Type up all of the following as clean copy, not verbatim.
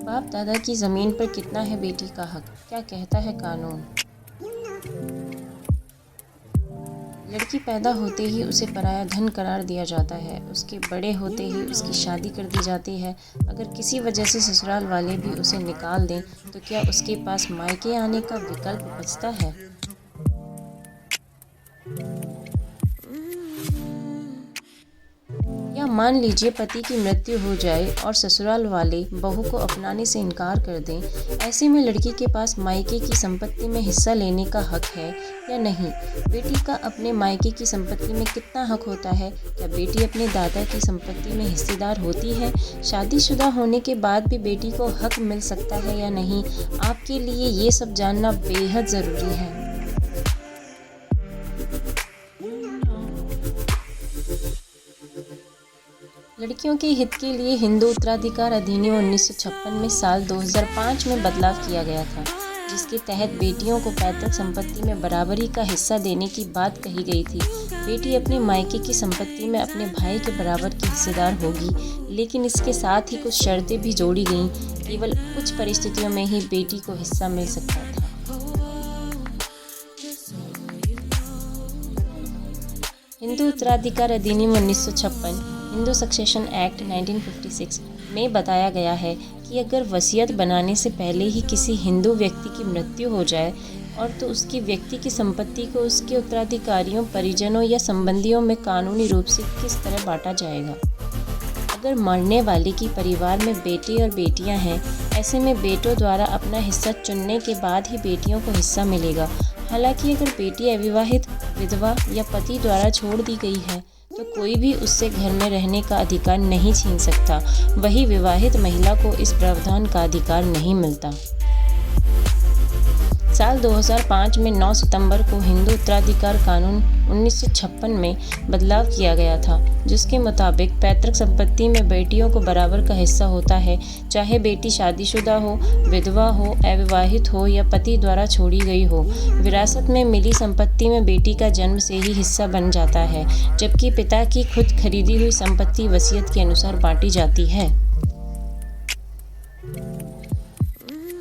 बाप दादा की ज़मीन पर कितना है बेटी का हक, क्या कहता है कानून। लड़की पैदा होते ही उसे पराया धन करार दिया जाता है। उसके बड़े होते ही उसकी शादी कर दी जाती है। अगर किसी वजह से ससुराल वाले भी उसे निकाल दें तो क्या उसके पास मायके आने का विकल्प बचता है। या मान लीजिए पति की मृत्यु हो जाए और ससुराल वाले बहू को अपनाने से इनकार कर दें। ऐसे में लड़की के पास मायके की संपत्ति में हिस्सा लेने का हक है या नहीं। बेटी का अपने मायके की संपत्ति में कितना हक होता है। क्या बेटी अपने दादा की संपत्ति में हिस्सेदार होती है। शादीशुदा होने के बाद भी बेटी को हक मिल सकता है या नहीं। आपके लिए ये सब जानना बेहद ज़रूरी है। लड़कियों के हित के लिए हिंदू उत्तराधिकार अधिनियम 1956 में साल 2005 में बदलाव किया गया था, जिसके तहत बेटियों को पैतृक संपत्ति में बराबरी का हिस्सा देने की बात कही गई थी। बेटी अपने मायके की संपत्ति में अपने भाई के बराबर की हिस्सेदार होगी, लेकिन इसके साथ ही कुछ शर्तें भी जोड़ी गईं। केवल कुछ परिस्थितियों में ही बेटी को हिस्सा मिल सकता था। हिंदू उत्तराधिकार अधिनियम 1956 हिंदू सक्सेशन एक्ट 1956 में बताया गया है कि अगर वसीयत बनाने से पहले ही किसी हिंदू व्यक्ति की मृत्यु हो जाए और तो उसकी व्यक्ति की संपत्ति को उसके उत्तराधिकारियों, परिजनों या संबंधियों में कानूनी रूप से किस तरह बांटा जाएगा। अगर मरने वाले की परिवार में बेटे और बेटियां हैं, ऐसे में बेटों द्वारा अपना हिस्सा चुनने के बाद ही बेटियों को हिस्सा मिलेगा। हालांकि अगर बेटी अविवाहित, विधवा या पति द्वारा छोड़ दी गई है तो कोई भी उससे घर में रहने का अधिकार नहीं छीन सकता। वही विवाहित महिला को इस प्रावधान का अधिकार नहीं मिलता। साल 2005 में 9 सितंबर को हिंदू उत्तराधिकार कानून 1956 में बदलाव किया गया था, जिसके मुताबिक पैतृक संपत्ति में बेटियों को बराबर का हिस्सा होता है, चाहे बेटी शादीशुदा हो, विधवा हो, अविवाहित हो या पति द्वारा छोड़ी गई हो। विरासत में मिली संपत्ति में बेटी का जन्म से ही हिस्सा बन जाता है, जबकि पिता की खुद खरीदी हुई संपत्ति वसीयत के अनुसार बांटी जाती है।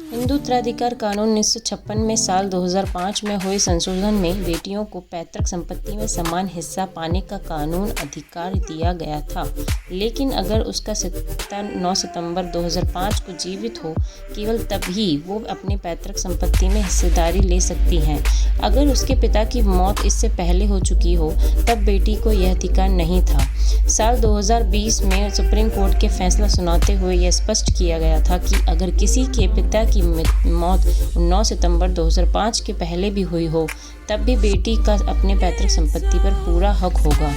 हिंदू उत्तराधिकार कानून 1956 में साल 2005 में हुए संशोधन में बेटियों को पैतृक संपत्ति में समान हिस्सा पाने का कानून अधिकार दिया गया था, लेकिन अगर उसका पिता 9 सितंबर 2005 को जीवित हो, केवल तभी वो अपने पैतृक संपत्ति में हिस्सेदारी ले सकती हैं। अगर उसके पिता की मौत इससे पहले हो चुकी हो, तब बेटी को यह अधिकार नहीं था। साल 2020 में सुप्रीम कोर्ट के फैसला सुनाते हुए यह स्पष्ट किया गया था कि अगर किसी के पिता की मौत 9 सितंबर 2005 के पहले भी हुई हो, तब भी बेटी का अपने पैतृक संपत्ति पर पूरा हक होगा।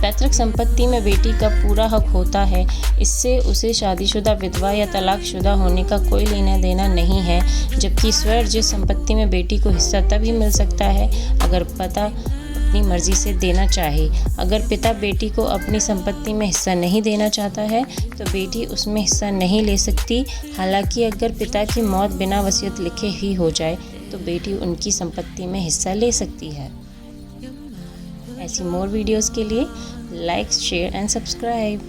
पैतृक संपत्ति में बेटी का पूरा हक होता है। इससे उसे शादीशुदा, विधवा या तलाकशुदा होने का कोई लेना देना नहीं है, जबकि स्वर्जित संपत्ति में बेटी को हिस्सा तभी मिल सकता है अगर पिता अपनी मर्जी से देना चाहे। अगर पिता बेटी को अपनी संपत्ति में हिस्सा नहीं देना चाहता है तो बेटी उसमें हिस्सा नहीं ले सकती। हालांकि अगर पिता की मौत बिना वसीयत लिखे ही हो जाए तो बेटी उनकी संपत्ति में हिस्सा ले सकती है। ऐसी मोर वीडियोस के लिए लाइक, शेयर एंड सब्सक्राइब।